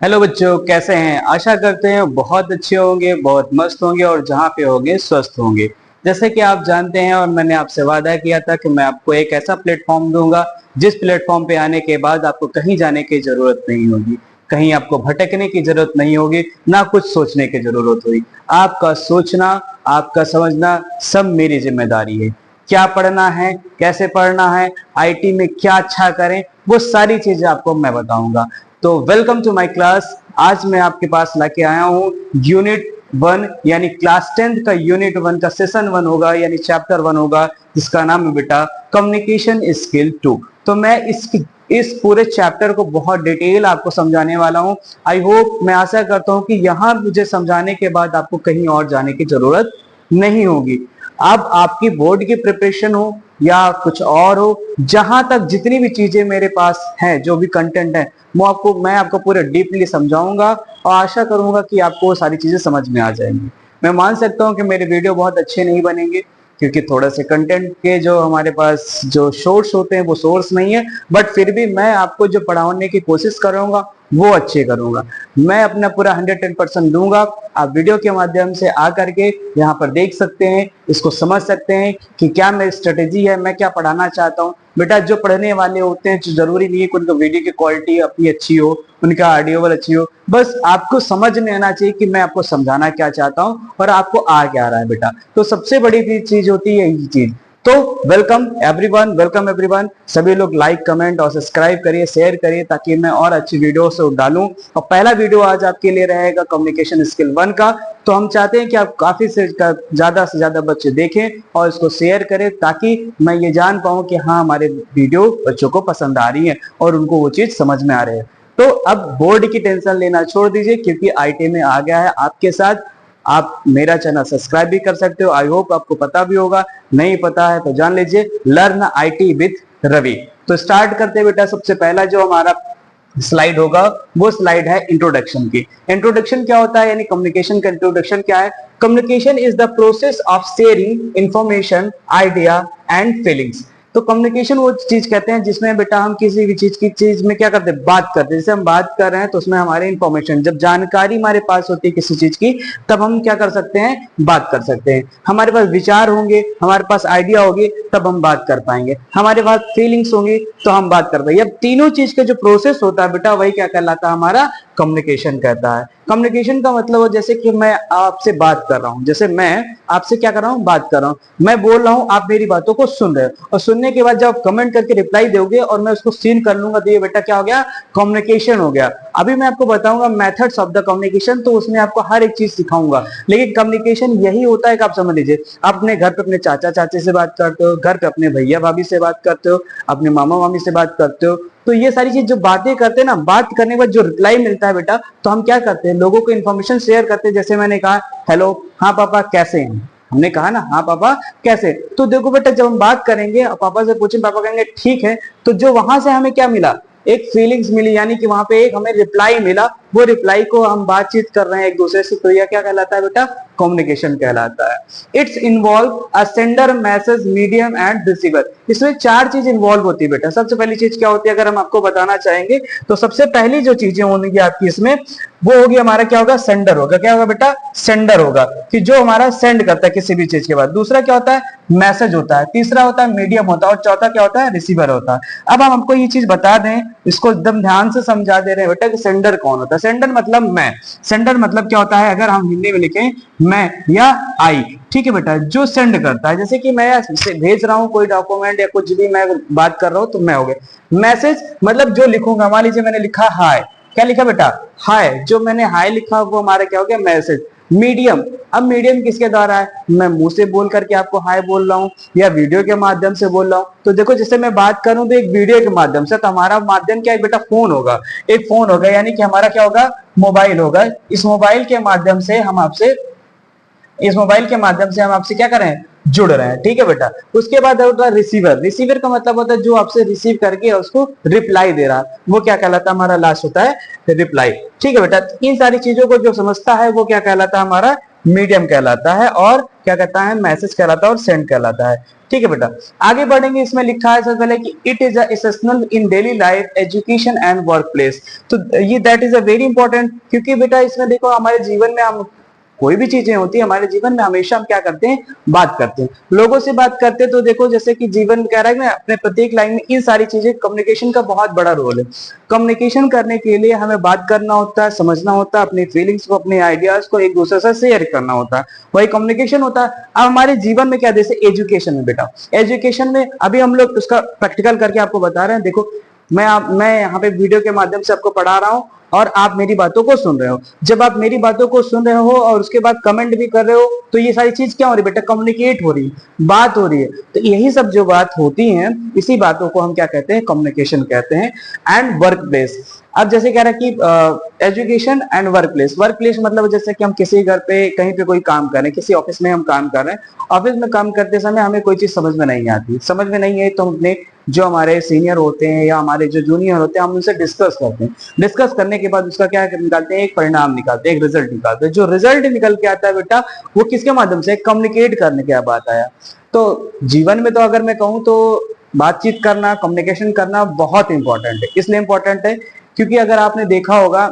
Hello बच्चों, कैसे हैं? आशा करते हैं बहुत अच्छे होंगे, बहुत मस्त होंगे और जहाँ पे होंगे स्वस्थ होंगे। जैसे कि आप जानते हैं और मैंने आपसे वादा किया था कि मैं आपको एक ऐसा प्लेटफॉर्म दूंगा जिस प्लेटफॉर्म पे आने के बाद आपको कहीं जाने की जरूरत नहीं होगी, कहीं आपको भटकने की जरूरत नहीं होगी, ना कुछ सोचने की जरूरत होगी। आपका सोचना, आपका समझना सब मेरी जिम्मेदारी है। क्या पढ़ना है, कैसे पढ़ना है, आईटी में क्या अच्छा करें, वो सारी चीजें आपको मैं बताऊंगा। तो वेलकम टू माय क्लास। आज मैं आपके पास लाके आया हूँ यूनिट 1 यानी क्लास 10th का यूनिट 1 का सेशन 1 होगा, यानी चैप्टर 1 होगा, जिसका नाम है बेटा कम्युनिकेशन स्किल 2। तो मैं इस पूरे चैप्टर को बहुत डिटेल आपको समझाने वाला हूँ। आई होप, मैं आशा करता हूँ कि यहाँ मुझे समझाने के बाद आपको कहीं और जाने की जरूरत नहीं होगी। अब आपकी बोर्ड की प्रिपरेशन हो या कुछ और हो, जहां तक जितनी भी चीजें मेरे पास हैं, जो भी कंटेंट है, वो मैं आपको पूरे डीपली समझाऊंगा और आशा करूंगा कि आपको वो सारी चीजें समझ में आ जाएंगी। मैं मान सकता हूँ कि मेरे वीडियो बहुत अच्छे नहीं बनेंगे, क्योंकि थोड़ा से कंटेंट के जो हमारे पास जो सोर्स होते हैं वो सोर्स नहीं है, बट फिर भी मैं आपको जो पढ़ाने की कोशिश करूंगा वो अच्छे करूंगा। मैं अपना पूरा 110% दूंगा। आप वीडियो के माध्यम से आ करके यहाँ पर देख सकते हैं, इसको समझ सकते हैं कि क्या मेरी स्ट्रेटेजी है, मैं क्या पढ़ाना चाहता हूँ। बेटा, जो पढ़ने वाले होते हैं, जो जरूरी नहीं है कि उनको वीडियो की क्वालिटी अपनी अच्छी हो, उनका ऑडियो अच्छी हो, बस आपको समझ में आना चाहिए कि मैं आपको समझाना क्या चाहता हूँ और आपको आ क्या रहा है बेटा। तो सबसे बड़ी चीज होती है यही चीज। तो वेलकम एवरीवन, वेलकम एवरीवन। सभी लोग लाइक, कमेंट और सब्सक्राइब करिए, शेयर करिए, ताकि मैं और अच्छी वीडियो से डालूं। और पहला वीडियो आज आपके लिए रहेगा कम्युनिकेशन स्किल 1 का। तो हम चाहते हैं कि आप काफी से ज्यादा बच्चे देखें और इसको शेयर करें, ताकि मैं ये जान पाऊं कि हाँ, हमारे वीडियो बच्चों को पसंद आ रही है और उनको वो चीज समझ में आ रही है। तो अब बोर्ड की टेंशन लेना छोड़ दीजिए, क्योंकि आईटी में आ गया है आपके साथ। आप मेरा चैनल सब्सक्राइब भी कर सकते हो। आई होप आपको पता भी होगा, नहीं पता है तो जान लीजिए, लर्न आईटी विथ रवि। तो स्टार्ट करते हैं बेटा। सबसे पहला जो हमारा स्लाइड होगा वो स्लाइड है इंट्रोडक्शन की। इंट्रोडक्शन क्या होता है, यानी कम्युनिकेशन का इंट्रोडक्शन क्या है? Communication is the process of sharing information, idea and feelings. तो कम्युनिकेशन वो चीज कहते हैं जिसमें बेटा हम किसी भी चीज में क्या करते हैं, बात करते हैं। जैसे हम बात कर रहे हैं तो उसमें हमारे इंफॉर्मेशन, जब जानकारी हमारे पास होती है किसी चीज की, तब हम क्या कर सकते हैं, बात कर सकते हैं। हमारे पास विचार होंगे, हमारे पास आइडिया होगी, तब हम बात कर पाएंगे। हमारे पास फीलिंग्स होंगी तो हम बात कर पाएंगे। अब तीनों चीज का जो प्रोसेस होता है बेटा, वही क्या कहलाता है, हमारा कम्युनिकेशन कहता है। कम्युनिकेशन का मतलब है, जैसे कि मैं आपसे बात कर रहा हूं, जैसे मैं आपसे क्या कर रहा हूं, बात कर रहा हूं, मैं बोल रहा हूं, आप मेरी बातों को सुन रहे हो, और सुनने के बाद जब आप कमेंट करके रिप्लाई दोगे और मैं उसको सीन कर लूंगा, तो ये बेटा क्या हो गया, कम्युनिकेशन हो गया। अभी मैं आपको बताऊंगा मेथड्स ऑफ द कम्युनिकेशन, तो उसमें आपको हर एक चीज सिखाऊंगा। लेकिन कम्युनिकेशन यही होता है कि आप समझ लीजिए, आप अपने घर पे अपने चाचा चाची से बात करते हो, घर पे अपने भैया भाभी से बात करते हो, अपने मामा मामी से बात करते हो। तो ये सारी चीज जो बातें करते हैं ना, बात करने के बाद जो रिप्लाई मिलता है बेटा, तो हम क्या करते हैं, लोगों को इन्फॉर्मेशन शेयर करते हैं। जैसे मैंने कहा हेलो, हाँ पापा कैसे हैं, हमने कहा ना हाँ पापा कैसे। तो देखो बेटा, जब हम बात करेंगे और पापा से पूछें, पापा कहेंगे ठीक है, तो जो वहां से हमें क्या मिला, एक फीलिंग्स मिली, यानी कि वहां पे एक हमें रिप्लाई मिला। वो रिप्लाई को हम बातचीत कर रहे हैं एक दूसरे से, तो यह क्या कहलाता है बेटा, कम्युनिकेशन कहलाता है। It's involve a sender, message, medium and receiver. इसमें 4 चीज इन्वॉल्व होती है बेटा। सबसे पहली चीज क्या होती है, अगर हम आपको बताना चाहेंगे, तो सबसे पहली जो चीजें होंगी आपकी इसमें, वो होगी हमारा क्या होगा, सेंडर होगा। क्या होगा बेटा, सेंडर होगा, कि जो हमारा सेंड करता है किसी भी चीज के बाद। दूसरा क्या होता है, मैसेज होता है। तीसरा होता है मीडियम होता है, और चौथा क्या होता है, रिसीवर होता है। अब हम आपको ये चीज बता दें, इसको एकदम ध्यान से समझा दे रहे हैं बेटा कि सेंडर कौन होता है। सेंडर मतलब मैं। सेंडर मतलब क्या होता है, अगर हम हिंदी में लिखें, मैं या आई, ठीक है बेटा, जो सेंड करता है। जैसे कि मैं भेज रहा हूं कोई डॉक्यूमेंट या कुछ भी मैं बात कर रहा हूं, तो मैं हो गया। मैसेज मतलब जो लिखूंगा, मान लीजिए मैंने लिखा हाय, क्या लिखा बेटा, हाय, जो मैंने हाय लिखा वो हमारा क्या हो गया, मैसेज। मीडियम, अब मीडियम किसके द्वारा है, मैं मुंह से बोल करके आपको हाय बोल रहा हूं या वीडियो के माध्यम से बोल रहा हूं। तो देखो, जैसे मैं बात करूं तो एक वीडियो के माध्यम से, तो हमारा माध्यम क्या है बेटा, फोन होगा। एक फोन होगा, यानी कि हमारा क्या होगा, मोबाइल होगा। इस मोबाइल के माध्यम से हम आपसे क्या करें, जुड़ रहे हैं, ठीक है बेटा। उसके बाद होता है रिसीवर। रिसीवर का मतलब होता है जो आपसे रिसीव करके उसको रिप्लाई दे रहा है, वो क्या कहलाता है, हमारा लास्ट होता है रिप्लाई, ठीक है बेटा। इन सारी चीजों को जो समझता है वो क्या कहलाता है, हमारा मीडियम कहलाता है, और क्या कहता है, मैसेज कहलाता है और सेंड कहलाता है। ठीक है बेटा, आगे बढ़ेंगे। इसमें लिखा है सबसे पहले कि it is essential in daily life, education and work place. तो ये that is a very important, क्योंकि बेटा इसमें देखो हमारे जीवन में हम कोई भी चीजें होती है हमारे जीवन में, हमेशा हम क्या करते हैं, बात करते हैं, लोगों से बात करते हैं। तो देखो जैसे कि जीवन कह रहा है ना, अपने प्रत्येक लाइन में इन सारी चीजें, कम्युनिकेशन का बहुत बड़ा रोल है। कम्युनिकेशन करने के लिए हमें बात करना होता है, समझना होता है, अपनी फीलिंग्स को, अपने आइडियाज को एक दूसरे से शेयर करना होता है, वही कम्युनिकेशन होता है। अब हमारे जीवन में क्या, जैसे एजुकेशन में बेटा, एजुकेशन में अभी हम लोग उसका प्रैक्टिकल करके आपको बता रहे हैं। देखो मैं यहाँ पे वीडियो के माध्यम से आपको पढ़ा रहा हूँ और आप मेरी बातों को सुन रहे हो। जब आप मेरी बातों को सुन रहे हो और उसके बाद कमेंट भी कर रहे हो, तो ये सारी चीज क्या हो रही है बेटा, कम्युनिकेट हो रही है, बात हो रही है। तो यही सब जो बात होती है, इसी बातों को हम क्या कहते हैं, कम्युनिकेशन कहते हैं। एंड वर्क प्लेस, अब जैसे कह रहा है कि education and work place. Work place मतलब जैसे कि हम किसी घर पे कहीं पे कोई काम कर रहे हैं, किसी ऑफिस में हम काम कर रहे हैं, ऑफिस में काम करते समय हमें कोई चीज समझ में नहीं आती, समझ में नहीं है तो हम अपने जो हमारे सीनियर होते हैं या हमारे जो जूनियर होते हैं, हम उनसे डिस्कस करते हैं। डिस्कस करने के बाद उसका क्या निकालते हैं, एक परिणाम निकालते हैं, एक रिजल्ट निकालते हैं। जो रिजल्ट निकल के आता है बेटा, वो किसके माध्यम से, कम्युनिकेट करने के बाद आया। तो जीवन में तो अगर मैं कहूँ तो बातचीत करना, कम्युनिकेशन करना बहुत इंपॉर्टेंट है। इसलिए इंपॉर्टेंट है क्योंकि अगर आपने देखा होगा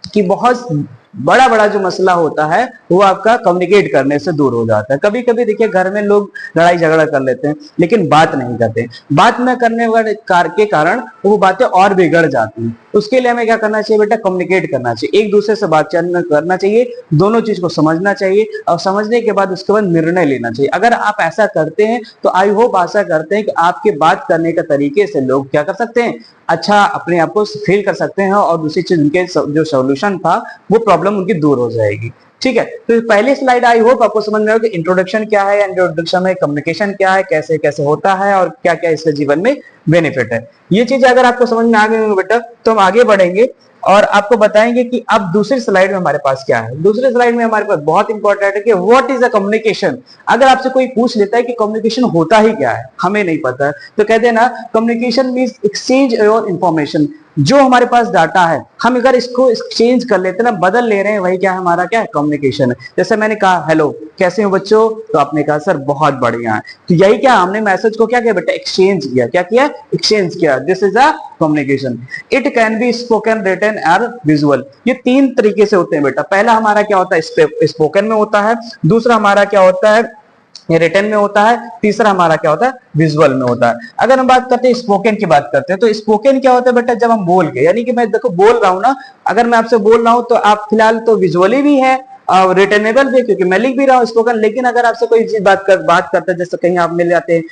कि बहुत बड़ा बड़ा जो मसला होता है वो आपका कम्युनिकेट करने से दूर हो जाता है। कभी कभी देखिए घर में लोग लड़ाई झगड़ा कर लेते हैं लेकिन बात नहीं करते, बात न करने वाले के कारण वो बातें और बिगड़ जाती हैं। उसके लिए हमें क्या करना चाहिए बेटा, कम्युनिकेट करना चाहिए, एक दूसरे से बातचीत करना चाहिए, दोनों चीज को समझना चाहिए और समझने के बाद उसके बाद निर्णय लेना चाहिए। अगर आप ऐसा करते हैं तो आई होप, आशा करते हैं कि आपके बात करने के तरीके से लोग क्या कर सकते हैं, अच्छा अपने आप को फील कर सकते हैं और दूसरी चीज उनके जो सोल्यूशन था वो प्रॉब्लम उनकी दूर हो जाएगी। ठीक है, तो पहली स्लाइड आई होप आपको समझ में आया कि इंट्रोडक्शन क्या है, इंट्रोडक्शन में कम्युनिकेशन क्या है, कैसे कैसे होता है और क्या क्या इसके जीवन में बेनिफिट है। ये चीज अगर आपको समझ में आ गई बेटा तो हम आगे बढ़ेंगे और आपको बताएंगे कि अब दूसरी स्लाइड में हमारे पास क्या है। दूसरी स्लाइड में हमारे पास बहुत इंपॉर्टेंट है कि व्हाट इज अ कम्युनिकेशन। अगर आपसे कोई पूछ लेता है कि कम्युनिकेशन होता ही क्या है, हमें नहीं पता, तो कहते हैं ना, communication means exchange your information. जो हमारे पास डाटा है हम अगर इसको एक्सचेंज कर लेते हैं ना, बदल ले रहे हैं, वही क्या है, हमारा क्या है, कम्युनिकेशन है। जैसे मैंने कहा हेलो कैसे हो बच्चों, तो आपने कहा सर बहुत बढ़िया है। तो यही क्या, हमने मैसेज को क्या किया बेटा, एक्सचेंज किया। क्या किया, एक्सचेंज किया। This is a communication. It can be spoken, written और विजुअल। ये तीन तरीके से होते हैं बेटा। पहला हमारा क्या होता है, स्पोकन में होता है, दूसरा हमारा क्या होता है, ये रिटन में होता है, तीसरा हमारा क्या होता है, विजुअल में होता है। अगर हम बात करते हैं स्पोकन की बात करते हैं, तो स्पोकन क्या होता है बेटा, जब हम बोल के, यानी कि मैं देखो बोल रहा हूं ना, अगर मैं आपसे बोल रहा हूं तो आप फिलहाल तो विजुअली भी है रिटनेबल भी, क्योंकि मैं लिख भी रहा हूँ स्पोकन। लेकिन अगर आपसे कोई चीज बात करते हैं, जैसे कहीं आप मिल जाते हैं,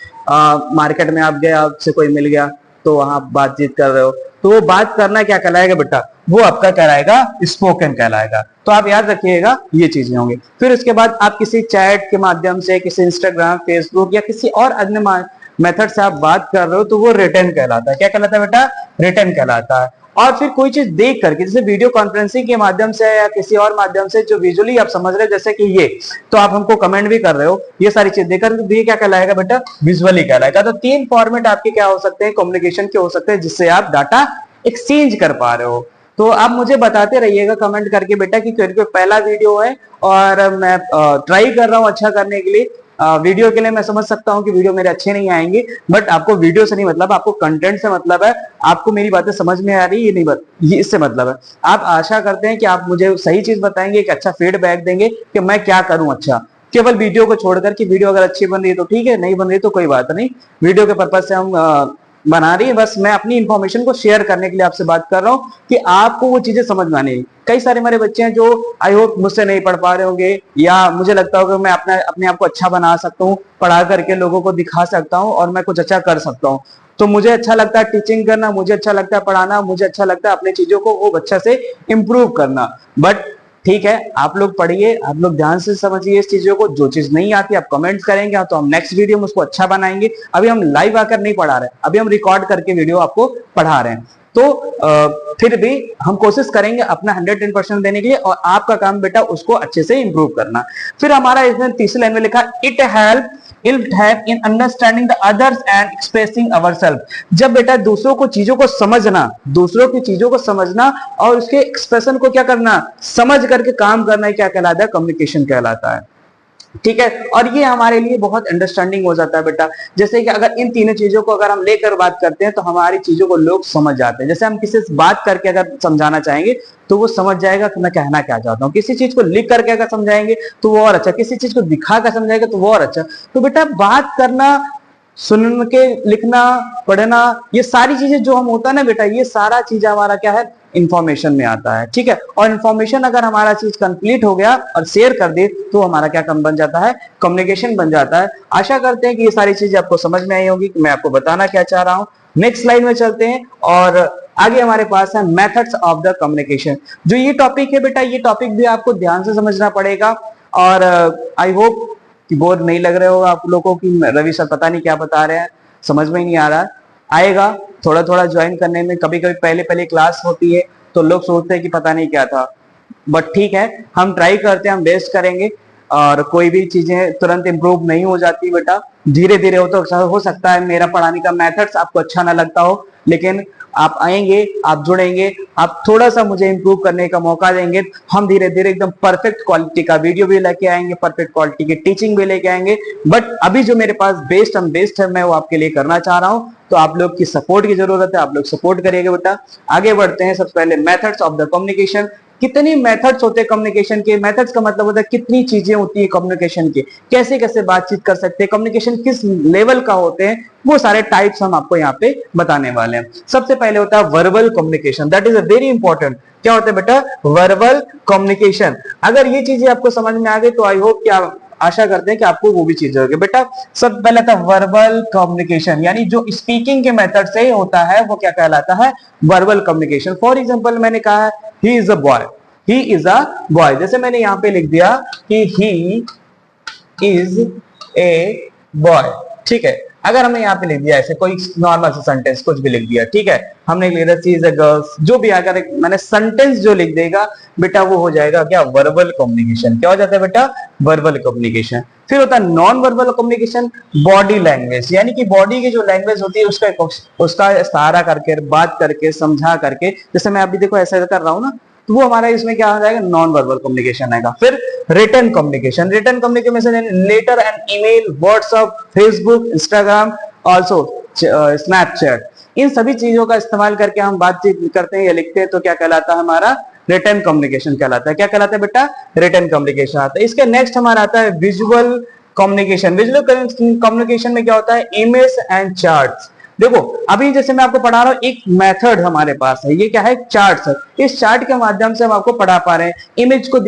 मार्केट में आप गए, आपसे कोई मिल गया तो वहां बातचीत कर रहे हो, तो वो बात करना क्या कहलाएगा बेटा, वो आपका कहलाएगा स्पोकन कहलाएगा। तो आप याद रखिएगा ये चीजें होंगी। फिर उसके बाद आप किसी चैट के माध्यम से, किसी इंस्टाग्राम, फेसबुक या किसी और अन्य मेथड से आप बात कर रहे हो तो वो रिटन कहलाता है। क्या कहलाता है बेटा, रिटन कहलाता है। और फिर कोई चीज देख करके, जैसे वीडियो कॉन्फ्रेंसिंग के माध्यम से या किसी और माध्यम से जो विजुअली आप समझ रहे हो, जैसे कि ये, तो आप हमको कमेंट भी कर रहे हो, ये सारी चीज देखकर ये क्या कहलाएगा बेटा, विजुअली कहलाएगा। तो तीन फॉर्मेट आपके क्या हो सकते हैं, कम्युनिकेशन के हो सकते हैं, जिससे आप डाटा एक्सचेंज कर पा रहे हो। तो आप मुझे बताते रहिएगा कमेंट करके बेटा कि पहला वीडियो है और मैं ट्राई कर रहा हूँ अच्छा करने के लिए। वीडियो के लिए मैं समझ सकता हूँ कि वीडियो मेरे अच्छे नहीं आएंगे, बट आपको वीडियो से नहीं मतलब, आपको कंटेंट से मतलब है, आपको मेरी बातें समझ में आ रही है ये नहीं ये इससे मतलब है। आप आशा करते हैं कि आप मुझे सही चीज बताएंगे, एक अच्छा फीडबैक देंगे कि मैं क्या करूं अच्छा, केवल वीडियो को छोड़कर। कि वीडियो अगर अच्छी बन रही है तो ठीक है, नहीं बन रही तो कोई बात नहीं, वीडियो के पर्पज से हम बना रही है, बस मैं अपनी इंफॉर्मेशन को शेयर करने के लिए आपसे बात कर रहा हूँ कि आपको वो चीजें समझ में आनी है। कई सारे मेरे बच्चे हैं जो आई होप मुझसे नहीं पढ़ पा रहे होंगे, या मुझे लगता होगा मैं अपने आप को अच्छा बना सकता हूँ, पढ़ा करके लोगों को दिखा सकता हूँ और मैं कुछ अच्छा कर सकता हूँ। तो मुझे अच्छा लगता है टीचिंग करना, मुझे अच्छा लगता है पढ़ाना, मुझे अच्छा लगता है अपनी चीजों को वो अच्छा से इम्प्रूव करना। बट ठीक है, आप लोग पढ़िए, आप लोग ध्यान से समझिए इस चीजों को। जो चीज नहीं आती आप कमेंट्स करेंगे तो हम नेक्स्ट वीडियो में उसको अच्छा बनाएंगे। अभी हम लाइव आकर नहीं पढ़ा रहे, अभी हम रिकॉर्ड करके वीडियो आपको पढ़ा रहे हैं। तो फिर भी हम कोशिश करेंगे अपना 110% देने के लिए, और आपका काम बेटा उसको अच्छे से इंप्रूव करना। फिर हमारा इसमें तीसरी लाइन में लिखा it help it have in understanding the others and expressing ourself. जब बेटा दूसरों को चीजों को समझना, दूसरों की चीजों को समझना और उसके एक्सप्रेशन को क्या करना, समझ करके काम करना, क्या कहलाता है, कम्युनिकेशन कहलाता है। ठीक है, और ये हमारे लिए बहुत अंडरस्टैंडिंग हो जाता है बेटा। जैसे कि अगर इन तीनों चीजों को अगर हम लेकर बात करते हैं तो हमारी चीजों को लोग समझ जाते हैं। जैसे हम किसी से बात करके अगर समझाना चाहेंगे तो वो समझ जाएगा कि मैं कहना क्या चाहता हूँ। किसी चीज को लिख करके अगर समझाएंगे तो वो और अच्छा, किसी चीज को दिखा कर समझाएंगे तो वो और अच्छा। तो बेटा बात करना, सुन के लिखना, पढ़ना, ये सारी चीजें जो हम होता है ना बेटा, ये सारा चीज हमारा क्या है, इंफॉर्मेशन में आता है। ठीक है, और इंफॉर्मेशन अगर हमारा चीज कंप्लीट हो गया और शेयर कर दे तो हमारा क्या कम बन जाता है, कम्युनिकेशन बन जाता है। आशा करते हैं कि ये सारी चीजें आपको समझ में आई होगी कि मैं आपको बताना क्या चाह रहा हूँ। नेक्स्ट स्लाइड में चलते हैं और आगे हमारे पास है मेथड्स ऑफ द कम्युनिकेशन। जो ये टॉपिक है बेटा, ये टॉपिक भी आपको ध्यान से समझना पड़ेगा और आई होप कि बोर नहीं लग रहे होगा आप लोगों की रवि सर पता नहीं क्या बता रहे हैं, समझ में ही नहीं आ रहा है। आएगा थोड़ा थोड़ा ज्वाइन करने में, कभी कभी पहले पहले क्लास होती है तो लोग सोचते हैं कि पता नहीं क्या था, बट ठीक है, हम ट्राई करते हैं, हम बेस्ट करेंगे। और कोई भी चीजें तुरंत इंप्रूव नहीं हो जाती बेटा, धीरे धीरे हो सकता है मेरा पढ़ाने का मेथड्स आपको अच्छा ना लगता हो, लेकिन आप आएंगे, आप जुड़ेंगे, आप थोड़ा सा मुझे इंप्रूव करने का मौका देंगे, हम धीरे धीरे एकदम परफेक्ट क्वालिटी का वीडियो भी लेके आएंगे, परफेक्ट क्वालिटी की टीचिंग भी लेके आएंगे। बट अभी जो मेरे पास बेस्ट है मैं वो आपके लिए करना चाह रहा हूं, तो आप लोग की सपोर्ट की जरूरत है, आप लोग सपोर्ट करिएगा बेटा। आगे बढ़ते हैं। सबसे पहले मेथड्स ऑफ द कम्युनिकेशन। कितनी मेथड्स होते हैं कम्युनिकेशन के? मेथड्स का मतलब होता है कितनी चीजें होती है कम्युनिकेशन की, कैसे कैसे बातचीत कर सकते हैं, कम्युनिकेशन किस लेवल का होते हैं, वो सारे टाइप्स हम आपको यहाँ पे बताने वाले हैं। सबसे पहले होता है verbal communication, that is a very important. क्या होता है बेटा? Verbal communication. अगर ये चीजें आपको समझ में आ गई तो आई होप क्या आशा करते हैं कि आपको वो भी चीजें होगी बेटा। सब पहले था वर्बल कम्युनिकेशन, यानी जो स्पीकिंग के मेथड से होता है वो क्या कहलाता है? Verbal communication. फॉर एग्जांपल मैंने कहा है he is a boy, he is a boy, जैसे मैंने यहां पे लिख दिया कि ही इज ए बॉय। ठीक है, अगर हमने यहाँ पे लिख दिया ऐसे कोई नॉर्मल सा सेंटेंस कुछ भी लिख दिया, ठीक है, हमने लिख दिया शी इज अ गर्ल, जो भी अगर मैंने सेंटेंस जो लिख देगा बेटा वो हो जाएगा क्या? Verbal communication. क्या हो जाता है बेटा? Verbal communication. फिर होता है non verbal communication, body language, यानी कि बॉडी की जो लैंग्वेज होती है उसका सहारा करके, बात करके, समझा करके, जैसे मैं अभी देखो ऐसा कर रहा हूं ना, तो वो हमारा इसमें क्या आ जाएगा? नॉन वर्बल कम्युनिकेशन आएगा। फिर written communication, written communication letter and email, WhatsApp, Facebook, Instagram, also Snapchat, इन सभी चीजों का इस्तेमाल करके हम बातचीत करते हैं या लिखते हैं तो क्या कहलाता है? हमारा रिटन कम्युनिकेशन कहलाता है। क्या कहलाता है बेटा? रिटन कम्युनिकेशन आता है। इसके नेक्स्ट हमारा आता है विजुअल कम्युनिकेशन। विजुअल कम्युनिकेशन में क्या होता है? Image and charts. देखो अभी जैसे मैं आपको पढ़ा रहा हूं, एक मेथड हमारे पास है, ये क्या है? चार्ट्स। इस चार्ट के माध्यम से हम आपको पढ़ा पा रहे हैं, इमेज को